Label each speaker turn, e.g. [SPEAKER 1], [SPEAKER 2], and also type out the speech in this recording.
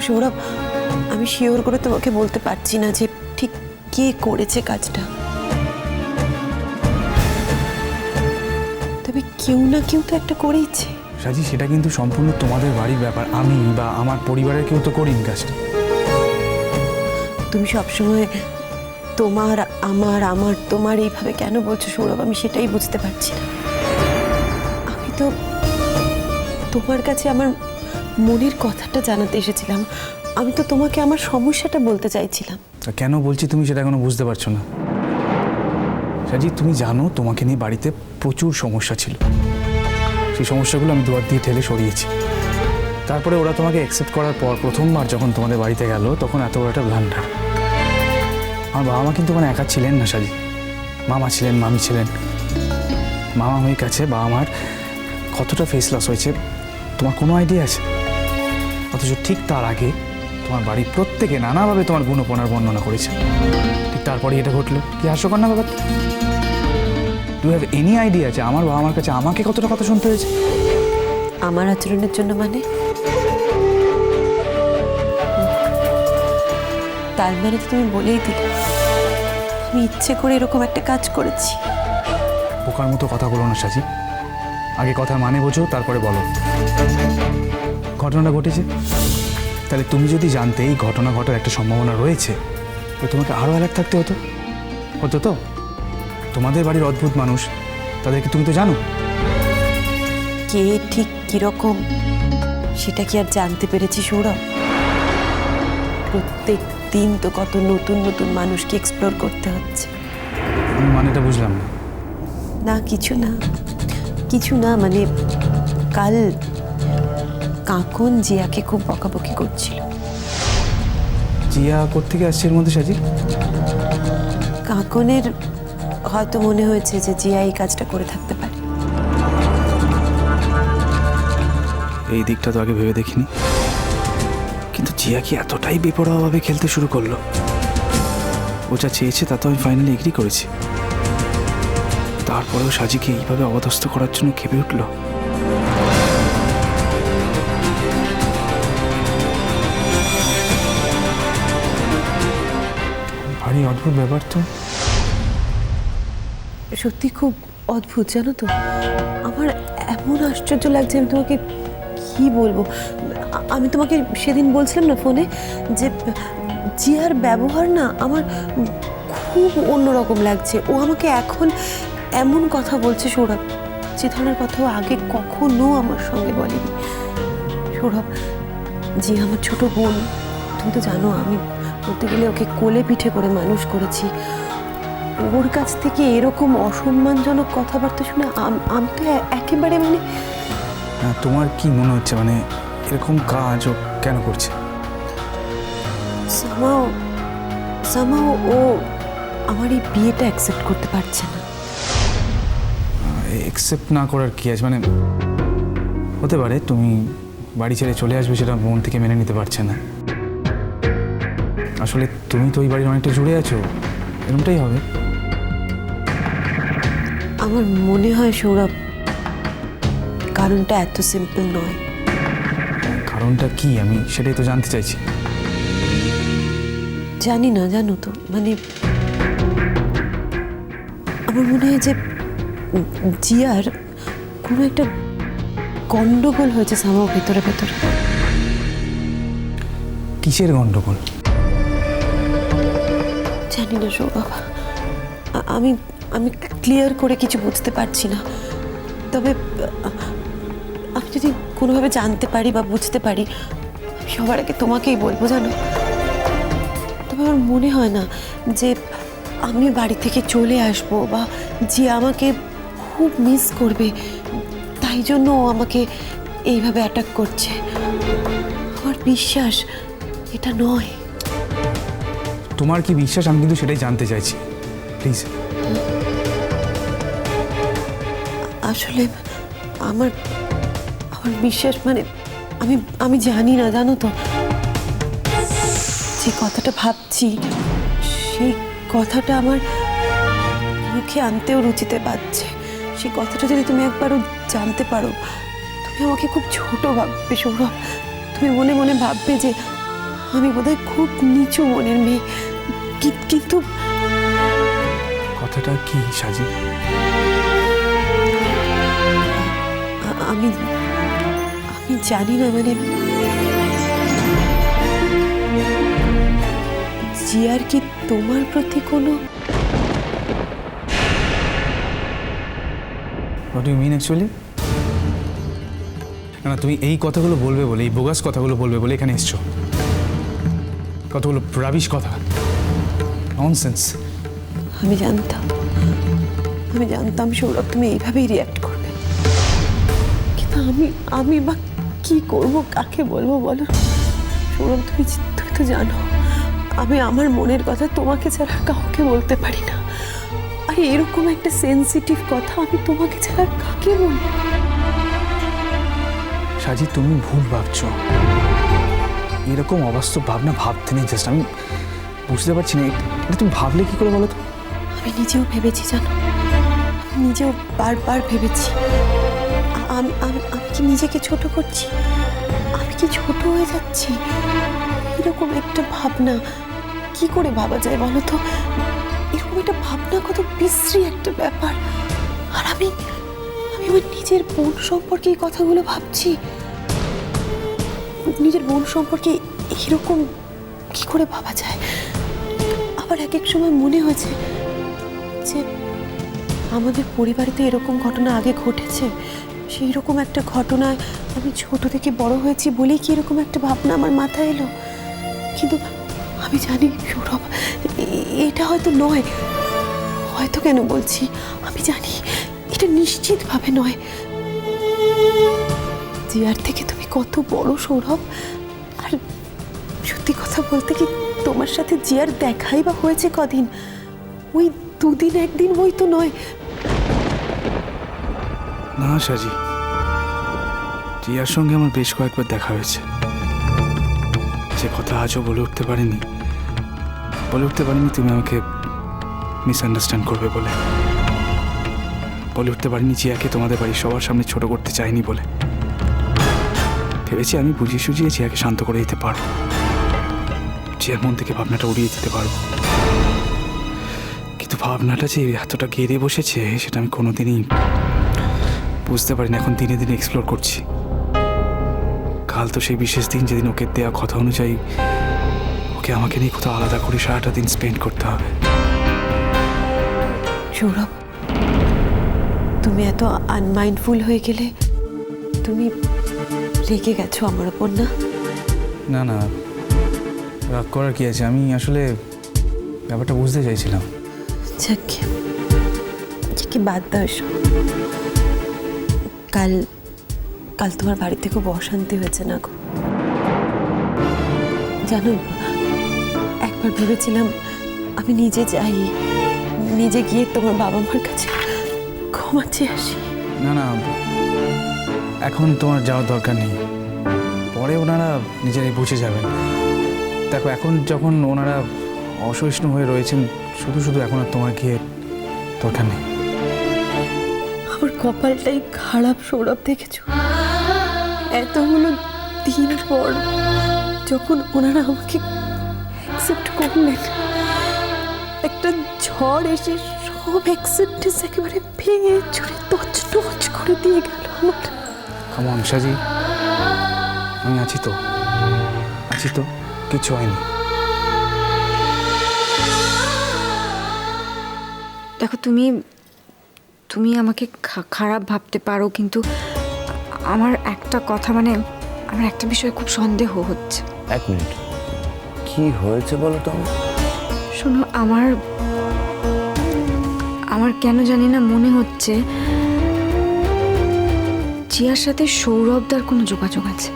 [SPEAKER 1] সৌরভ, আমি শিওর করে তোমাকে বলতে পারছি না যে ঠিক কে করেছে কাজটা, তবে কেউ না কেউ তো একটা করেইছে।
[SPEAKER 2] সাজি, সেটা কিন্তু সম্পূর্ণ তোমাদের বাড়ির ব্যাপার, আমি বা আমার পরিবারের কেউ তো করিনি কাজটা।
[SPEAKER 1] তুমি সবসময় তোমার আমার আমার তোমার এইভাবে কেন বলছো সৌরভ, আমি সেটাই বুঝতে পারছি না। আমি তো তোমার কাছে আমার মনের কথাটা জানাতে এসেছিলাম, আমি তো তোমাকে আমার সমস্যাটা বলতে চাইছিলাম।
[SPEAKER 2] তা কেন বলছি তুমি সেটা এখনো বুঝতে পারছো না? সাজি, তুমি জানো তোমাকে নিয়ে বাড়িতে প্রচুর সমস্যা ছিল, সেই সমস্যাগুলো আমি দুয়ার দিয়ে ঠেলে সরিয়েছি। তারপরে ওরা তোমাকে অ্যাকসেপ্ট করার পর প্রথমবার যখন তোমাদের বাড়িতে গেল, তখন এত বড় একটা ব্লান্ডার। আমার বাবা মা কিন্তু ওখানে একা ছিলেন না সাজি, মামা ছিলেন, মামি ছিলেন। মামা হয়ে গেছে, বাবা মার কতটা ফেস লস হয়েছে তোমার কোনো আইডিয়া আছে? অথচ ঠিক তার আগে তোমার বাড়ির প্রত্যেকে নানাভাবে তোমার গুণপনার বর্ণনা করেছে। ঠিক তারপরে এটা ঘটলো, কি হাস্যকর না ব্যাপারটা? ডু হ্যাভ এনি আইডিয়া যে আমার বাবা মার কাছে আমাকে কতটা কথা শুনতে হয়েছে
[SPEAKER 1] আমার আচরণের জন্য? মানে তার মানে তো তুমি বলেই দিলে আমি ইচ্ছে করে এরকম একটা কাজ করেছি।
[SPEAKER 2] বোকার মতো কথা বলো না সাজি, আগে কথার মানে বোঝো তারপরে বলো। ঘটনাটা ঘটেছে, তাহলে তুমি যদি জানতে এই ঘটনা ঘটার একটা সম্ভাবনা রয়েছে, তো তোমাকে আরও অ্যালার্ট থাকতে হতো। হতো তো? তোমাদের বাড়ির অদ্ভুত মানুষ, তাদেরকে তুমি তো জানো।
[SPEAKER 1] কে ঠিক কিরকম সেটা কি আর জানতে পেরেছি সৌরভ? প্রত্যেক দিন তো কত নতুন নতুন মানুষকে এক্সপ্লোর করতে হচ্ছে।
[SPEAKER 2] আমি মানেটা বুঝলাম না।
[SPEAKER 1] না কিছু না, মানে কাল কাকন জিয়াকে খুব বকাবকি করছিল।
[SPEAKER 2] জিয়া কোত্থেকে আসছে এর মধ্যে সাজি?
[SPEAKER 1] কাকনের হয়তো মনে হয়েছে যে জিয়া এই কাজটা করে থাকতে পারে।
[SPEAKER 2] এই দিকটা তো আগে ভেবে দেখিনি, কিন্তু জিয়া কি এতটাই বেপরোয়াভাবে খেলতে শুরু করলো? ও যা চেয়েছে তা তো আমি ফাইনালি এগ্রি করেছি, তারপরেও সাজিকে এইভাবে অবদস্থ করার জন্য খেপে উঠলো। ভারী অদ্ভুত ব্যাপার তো।
[SPEAKER 1] সত্যি খুব অদ্ভুত, জানো তো। আমার এমন আশ্চর্য লাগছে, আমি তোমাকে কি বলবো। আমি তোমাকে সেদিন বলছিলাম না ফোনে যে জিয়ার ব্যবহার না আমার খুব অন্যরকম লাগছে। ও আমাকে এখন এমন কথা বলছে সৌরভ, যে ধরনের কথা ও আগে কখনো আমার সঙ্গে বলেনি। সৌরভ, জিয়া আমার ছোট বোন, তুমি তো জানো আমি বলতে গেলে ওকে কোলে পিঠে করে মানুষ করেছি। ওর কাছ থেকে এরকম অসম্মানজনক কথাবার্তা শুনে আমি তো একেবারে মানে।
[SPEAKER 2] তোমার কি মনে হচ্ছে, মানে এরকম কাজ ও কেন করছে?
[SPEAKER 1] সামাও ও আমার এই বিয়েটা অ্যাকসেপ্ট করতে পারছে না।
[SPEAKER 2] অ্যাকসেপ্ট না করার কি আছে? মানে হতে পারে তুমি বাড়ি ছেড়ে চলে আসবে, সেটা মন থেকে মেনে নিতে পারছে না। আসলে তুমি তো ওই বাড়ির অনেকটা জুড়ে আছো, এরকমটাই হবে।
[SPEAKER 1] আমার মনে হয় সৌরভ, কারণটা এত সিম্পল নয়।
[SPEAKER 2] কারণটা কি আমি সেটাই তো জানতে চাইছি।
[SPEAKER 1] জানি না, জানো তো, মানে আমার মনে হয় যে জিয়ার কোনো একটা গন্ডগোল হয়েছে সামাও ভেতরে ভেতরে।
[SPEAKER 2] কিসের গন্ডগোল?
[SPEAKER 1] জানি না সৌরভ, আমি আমি ক্লিয়ার করে কিছু বুঝতে পারছি না। তবে আমি যদি কোনোভাবে জানতে পারি বা বুঝতে পারি, আমি সবার আগে তোমাকেই বলবো, জানো। তবে আমার মনে হয় না যে আমি বাড়ি থেকে চলে আসবো বা যে আমাকে খুব মিস করবে, তাই জন্য ও আমাকে এইভাবে অ্যাটাক করছে। আমার বিশ্বাস এটা নয়।
[SPEAKER 2] তোমার কি বিশ্বাস, আমি কিন্তু সেটাই জানতে চাইছি, প্লিজ।
[SPEAKER 1] আসলে আমার বিশ্বাস, মানে আমি জানি না, জানো তো, যে কথাটা ভাবছি সেই কথাটা আমার মুখে আনতেও রুচিতে পারছে। সেই কথাটা যদি তুমি একবারও জানতে পারো, তুমি আমাকে খুব ছোট ভাববে সৌরভ। তুমি মনে মনে ভাববে যে আমি বোধহয় খুব নিচু মনের মেয়ে, কিন্তু
[SPEAKER 2] কথাটা কি সাজি?
[SPEAKER 1] আমি আমি জানি না, মানে জিয়ার কি তোমার প্রতি কোনো
[SPEAKER 2] what do you mean actually? না তুমি এই কথাগুলো বলবে বলে, এই বোগাস কথাগুলো বলবে বলে এখানে এসছো। কতগুলো রাবিশ কথা, ননসেন্স।
[SPEAKER 1] আমি জানতাম সৌরভ তুমি এইভাবেই রিয়াক্ট করবে, কিন্তু আমি বা কি করব, কাকে বলবো বলো? সৌরভ তুমি তো জানো আমি আমার মনের কথা তোমাকে ছাড়া কাউকে বলতে পারি না, আর এরকম একটা সেনসিটিভ কথা আমি তোমাকে ছাড়া কাকে বলবো?
[SPEAKER 2] সাজি তুমি ভুল ভাবছো, এরকম অবাস্তব ভাবনা ভাবতে নেই। জাস্ট আমি বুঝতে পারছি না এটা তুমি ভাবলে কি করে বলো তো?
[SPEAKER 1] আমি নিজেও ভেবেছি জানো, আমি নিজেও বারবার ভেবেছি। আমি কি নিজেকে ছোট করছি? আমি কি ছোট হয়ে যাচ্ছি? এরকম একটা ভাবনা কি করে ভাবা যায় বলো তো? এরকম একটা ভাবনা কত বিশ্রী একটা ব্যাপার। আর আমি আমার নিজের বোন সম্পর্কে এই কথাগুলো ভাবছি। নিজের বোন সম্পর্কে এরকম কি করে ভাবা যায়? আবার এক এক সময় মনে হয়েছে যে আমাদের পরিবারে তো এরকম ঘটনা আগে ঘটেছে, সেই রকম একটা ঘটনায় আমি ছোট থেকে বড় হয়েছি বলেই কি এরকম একটা ভাবনা আমার মাথায় এলো। কিন্তু আমি জানি সৌরভ এটা হয়তো নয়, হয়তো কেন বলছি, আমি জানি এটা নিশ্চিতভাবে নয়। জিয়ার থেকে তুমি কত বড় সৌরভ, আর সত্যি কথা বলতে কি তোমার সাথে জিয়ার দেখাই বা হয়েছে কদিন? ওই দুদিন একদিন বই তো নয়।
[SPEAKER 2] না সাজি, জিয়ার সঙ্গে আমার বেশ কয়েকবার দেখা হয়েছে। যে কথা আজও বলে উঠতে পারিনি তুমি আমাকে মিসআন্ডারস্ট্যান্ড করবে বলে, বলে উঠতে পারিনি জিয়াকে তোমাদের বাড়ির সবার সামনে ছোট করতে চাইনি বলে। ভেবেছি আমি বুঝিয়ে সুঝিয়ে জিয়াকে শান্ত করে দিতে পারবো, জিয়ার মন থেকে ভাবনাটা উড়িয়ে দিতে পারবো। কিন্তু ভাবনাটা যে এতটা গেড়ে বসেছে সেটা আমি কোনোদিনই বুঝতে পারি না। এখন দিনে দিনে এক্সপ্লোর করছি। কাল তো সেই বিশেষ দিন যেদিন ওকে দেওয়া কথা অনুযায়ী ওকে আমাকে নিয়ে কোথাও আলাদা করে সারাটা দিন স্পেন্ড করতে হবে।
[SPEAKER 1] সৌরভ তুমি এত আনমাইন্ডফুল হয়ে গেলে, তুমি রেগে গেছো আমার ওপর? না
[SPEAKER 2] না না, রাগ করার কি আছে? আমি আসলে ব্যাপারটা বুঝতে চাইছিলাম।
[SPEAKER 1] কি বাদ দাও এসব। কাল তোমার বাড়িতে খুব অশান্তি হয়েছে না গো? জানো, একবার ভেবেছিলাম আমি নিজে যাই, নিজে গিয়ে তোমার বাবা মার কাছে ক্ষমা চেয়ে আসি।
[SPEAKER 2] না না, এখন তোমার যাওয়ার দরকার নেই, পরে ওনারা নিজেরাই বুঝে যাবেন। দেখো এখন যখন ওনারা অসহিষ্ণু হয়ে রয়েছেন, শুধু এখন আর তোমার গিয়ে দরকার নেই।
[SPEAKER 1] আমার কপালটাই খারাপ সৌরভ, দেখেছো? এতগুলো দিন পর যখন ওনারা আমাকে অ্যাকসেপ্ট করলেন, একটা ঝড় এসে সব অ্যাকসেপ্টেন্স একেবারে ভেঙে চুরে তছনছ করে দিয়ে গেল আমার।
[SPEAKER 2] কামন সাজি, আমি আছি তো, কিছু হয়নি।
[SPEAKER 3] দেখো তুমি আমাকে খারাপ ভাবতে পারো, কিন্তু আমার একটা কথা, মানে আমার একটা বিষয়ে খুব সন্দেহ হচ্ছে।
[SPEAKER 4] এক মিনিট, কি হয়েছে বলো তো?
[SPEAKER 3] শোনো, আমার কেন জানি না মনে হচ্ছে জিয়ার সাথে সৌরভদার কোনো যোগাযোগ আছে।